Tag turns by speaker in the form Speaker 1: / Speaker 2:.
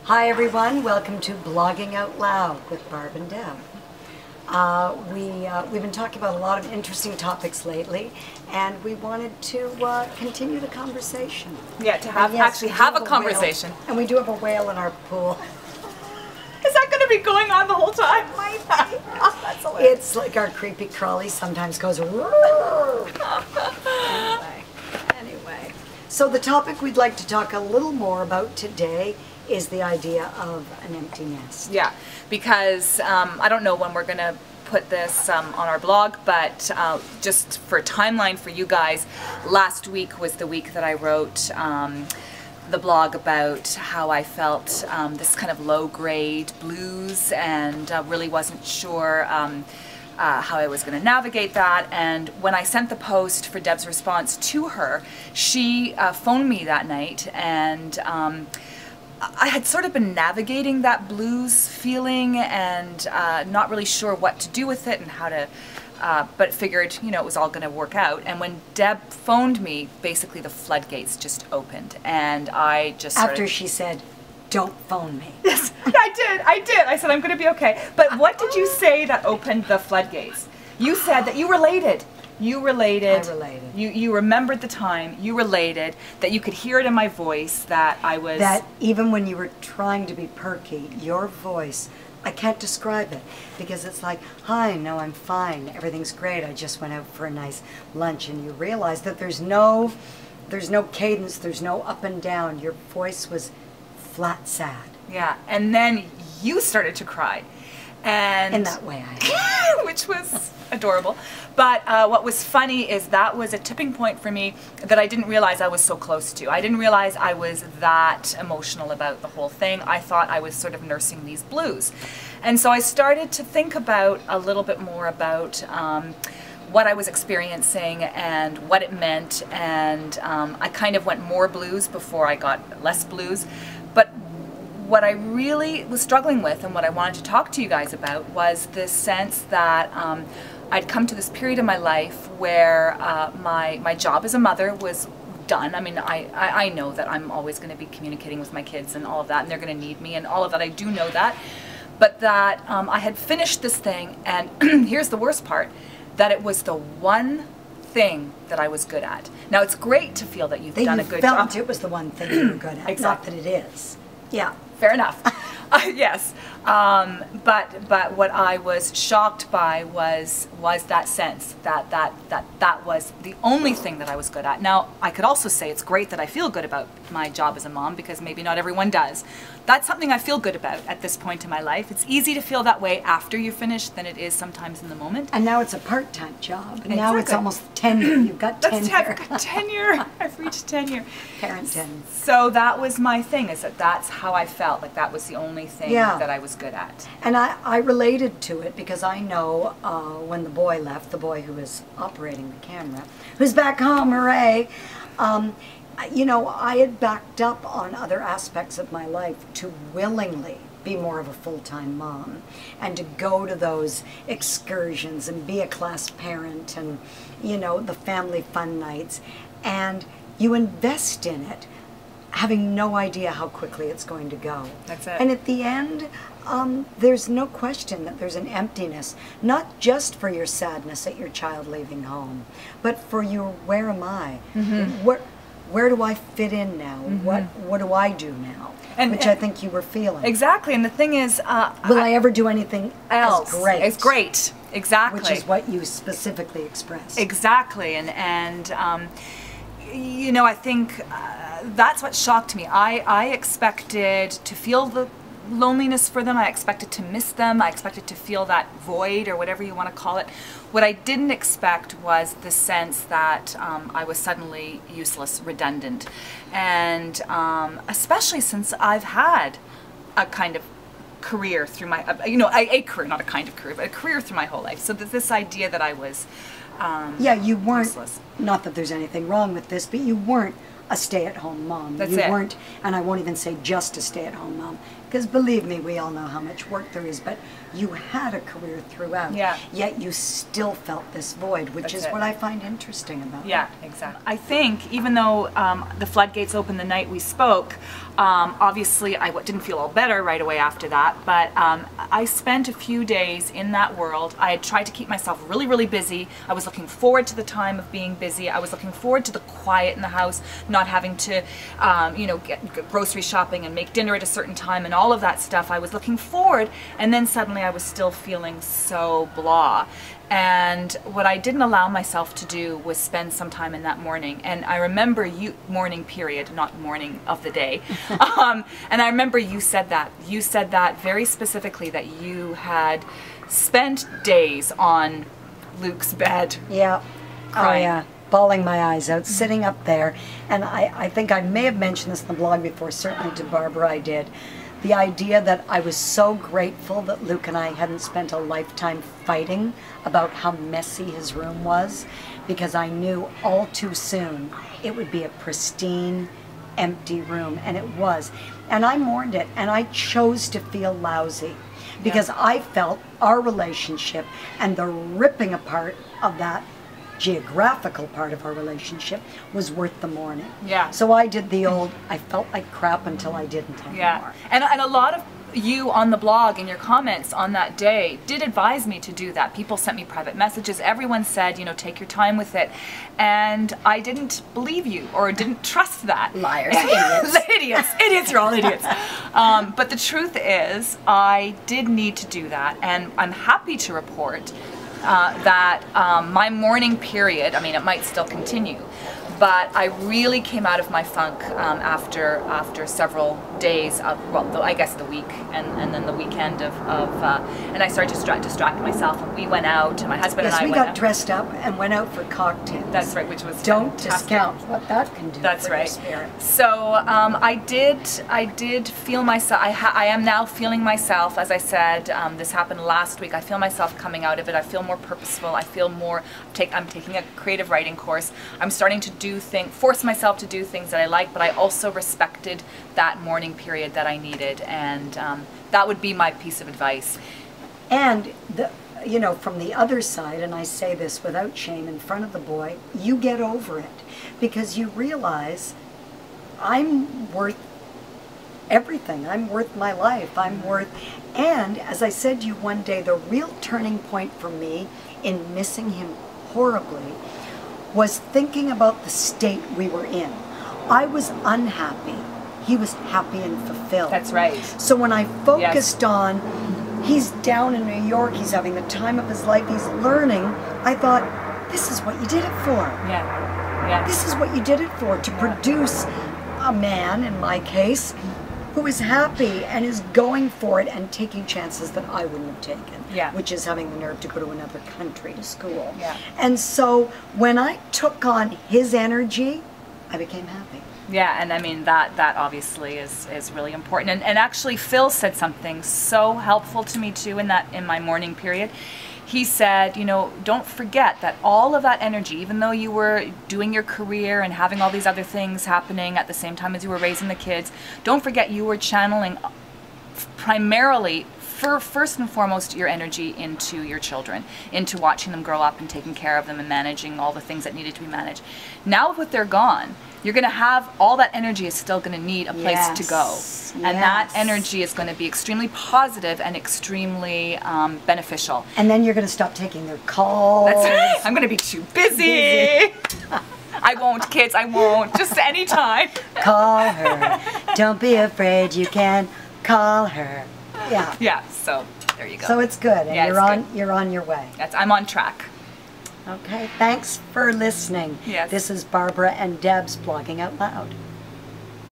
Speaker 1: Hi everyone, welcome to Blogging Out Loud with Barb and Deb. We've been talking about a lot of interesting topics lately, and we wanted to continue the conversation.
Speaker 2: Yeah, to have actually have a conversation.
Speaker 1: And we do have a whale in our pool.
Speaker 2: Is that going to be going on the whole time? That's hilarious.
Speaker 1: It's like our creepy crawly sometimes goes anyway. So the topic we'd like to talk a little more about today is the idea of an empty nest.
Speaker 2: Yeah, because I don't know when we're going to put this on our blog, but just for a timeline for you guys, last week was the week that I wrote the blog about how I felt this kind of low-grade blues and really wasn't sure how I was going to navigate that. And when I sent the post for Deb's response to her, she phoned me that night, and I had sort of been navigating that blues feeling and not really sure what to do with it and how to, but figured, you know, it was all going to work out. And when Deb phoned me, basically the floodgates just opened, and I just
Speaker 1: After she said, "Don't phone me."
Speaker 2: Yes, I did. I said, I'm going to be okay. But what did you say that opened the floodgates? You said that you related. You related.
Speaker 1: I related.
Speaker 2: You remembered the time. You related that you could hear it in my voice that I was...
Speaker 1: That even when you were trying to be perky, your voice, I can't describe it, because it's like, "Hi, no, I'm fine. Everything's great. I just went out for a nice lunch." And you realize that there's no cadence, there's no up and down. Your voice was flat sad.
Speaker 2: Yeah, and then you started to cry. And
Speaker 1: in that way, I
Speaker 2: which was adorable. But what was funny is that was a tipping point for me that I didn't realize I was so close to. I didn't realize I was that emotional about the whole thing. I thought I was sort of nursing these blues. And so I started to think about a little bit more about what I was experiencing and what it meant. And I kind of went more blues before I got less blues. But what I really was struggling with and what I wanted to talk to you guys about was this sense that I'd come to this period in my life where my job as a mother was done. I mean, I know that I'm always going to be communicating with my kids and all of that, and they're going to need me and all of that. I do know that. But that I had finished this thing, and here's the worst part, that it was the one thing that I was good at. Now, it's great to feel that you've done a good job.
Speaker 1: You felt it was the one thing you were good at,
Speaker 2: Exactly.
Speaker 1: not that it is. Yeah.
Speaker 2: Fair enough. Yes, but what I was shocked by was that sense that was the only thing that I was good at. Now, I could also say it's great that I feel good about my job as a mom, because maybe not everyone does. That's something I feel good about at this point in my life. It's easy to feel that way after you finish than it is sometimes in the moment.
Speaker 1: And now it's a part-time job.
Speaker 2: Exactly.
Speaker 1: Now it's almost tenure. You've got tenure.
Speaker 2: I've got tenure. I've reached tenure.
Speaker 1: Parent tenure.
Speaker 2: So that was my thing, is that that's how I felt. Like that was the only thing that I was good at.
Speaker 1: And I related to it because I know when the boy left, the boy who was operating the camera, who's back home, hooray, you know, I had backed up on other aspects of my life to willingly be more of a full-time mom and to go to those excursions and be a class parent and, you know, the family fun nights. And you invest in it, having no idea how quickly it's going to go.
Speaker 2: That's it.
Speaker 1: And at the end, there's no question that there's an emptiness, not just for your sadness at your child leaving home, but for your where am I? Mm-hmm. Where do I fit in now? Mm-hmm. What do I do now? Which I think you were feeling.
Speaker 2: Exactly, and the thing is...
Speaker 1: will I ever do anything else? Great?
Speaker 2: It's great, exactly.
Speaker 1: Which is what you specifically expressed.
Speaker 2: Exactly, and you know, I think that's what shocked me. I expected to feel the loneliness for them. I expected to miss them. I expected to feel that void, or whatever you want to call it. What I didn't expect was the sense that I was suddenly useless, redundant. And especially since I've had a kind of career through my, you know, a career, not a kind of career, but a career through my whole life. So this idea that I was
Speaker 1: yeah, you weren't,
Speaker 2: useless.
Speaker 1: Not that there's anything wrong with this, but you weren't a stay-at-home mom.
Speaker 2: That's
Speaker 1: you
Speaker 2: it.
Speaker 1: weren't, and I won't even say just a stay-at-home mom, because believe me, we all know how much work there is, but you had a career throughout, yet you still felt this void, which is what I find interesting about it.
Speaker 2: Yeah, exactly. I think even though the floodgates opened the night we spoke, Obviously, I didn't feel all better right away after that, but I spent a few days in that world. I had tried to keep myself really, really busy. I was looking forward to the time of being busy. I was looking forward to the quiet in the house, not having to, you know, get grocery shopping and make dinner at a certain time and all of that stuff. I was looking forward, and then suddenly I was still feeling so blah. And what I didn't allow myself to do was spend some time in that morning. And I remember morning period, not morning of the day. And I remember you said that. You said that very specifically, that you had spent days on Luke's bed.
Speaker 1: Yeah.
Speaker 2: Crying.
Speaker 1: Oh, yeah. Bawling my eyes out, sitting up there. And I think I may have mentioned this in the blog before, certainly to Barbara I did. The idea that I was so grateful that Luke and I hadn't spent a lifetime fighting about how messy his room was, because I knew all too soon it would be a pristine, empty room, and it was. And I mourned it, and I chose to feel lousy, because I felt our relationship and the ripping apart of that geographical part of our relationship was worth the mourning.
Speaker 2: Yeah.
Speaker 1: So I did the old, I felt like crap until I didn't anymore.
Speaker 2: Yeah. And a lot of you on the blog in your comments on that day did advise me to do that. People sent me private messages. Everyone said, you know, take your time with it. And I didn't believe you, or didn't trust that.
Speaker 1: Liars. Idiots.
Speaker 2: Idiots. Idiots. You're all idiots. But the truth is, I did need to do that. And I'm happy to report that my mourning period, I mean, it might still continue, but I really came out of my funk after several days of, well, I guess the week and then the weekend of and I started to distract myself, and we went out, and my husband and I
Speaker 1: we
Speaker 2: went
Speaker 1: got
Speaker 2: out.
Speaker 1: dressed up and went out for cocktails.
Speaker 2: That's right, which was
Speaker 1: Don't
Speaker 2: fantastic.
Speaker 1: discount what that can do.
Speaker 2: That's
Speaker 1: for
Speaker 2: right.
Speaker 1: Your spirit.
Speaker 2: So I did feel myself. I am now feeling myself. As I said, this happened last week. I feel myself coming out of it. I feel more purposeful. I feel more. I'm taking a creative writing course. I'm starting to force myself to do things that I like, but I also respected that mourning period that I needed, and that would be my piece of advice.
Speaker 1: And you know, from the other side, and I say this without shame in front of the boy, you get over it, because you realize I'm worth everything. I'm worth my life. I'm worth, and as I said to you one day, the real turning point for me in missing him horribly was thinking about the state we were in. I was unhappy. He was happy and fulfilled.
Speaker 2: That's right.
Speaker 1: So when I focused on, he's down in New York, he's having the time of his life, he's learning, I thought, this is what you did it for.
Speaker 2: Yeah. Yeah.
Speaker 1: This is what you did it for, to produce a man, in my case, who is happy and is going for it and taking chances that I wouldn't have taken, which is having the nerve to go to another country to school.
Speaker 2: Yeah.
Speaker 1: And so when I took on his energy, I became happy.
Speaker 2: Yeah, and I mean that obviously is really important. And actually Phil said something so helpful to me too in my mourning period. He said, you know, don't forget that all of that energy, even though you were doing your career and having all these other things happening at the same time as you were raising the kids, don't forget you were channeling primarily, first and foremost, your energy into your children, into watching them grow up and taking care of them and managing all the things that needed to be managed. Now that they're gone, you're going to have, all that energy is still going to need a place to go. And that energy is going to be extremely positive and extremely beneficial.
Speaker 1: And then you're going to stop taking their calls.
Speaker 2: That's right. I'm going to be too busy. I won't, kids, I won't. Just anytime.
Speaker 1: Call her. Don't be afraid, you can call her. Yeah.
Speaker 2: Yeah, so there you go.
Speaker 1: So it's good, and
Speaker 2: Yeah,
Speaker 1: you're on your way.
Speaker 2: I'm on track.
Speaker 1: Okay, thanks for listening.
Speaker 2: Yes.
Speaker 1: This is Barbara and Deb's Blogging Out Loud.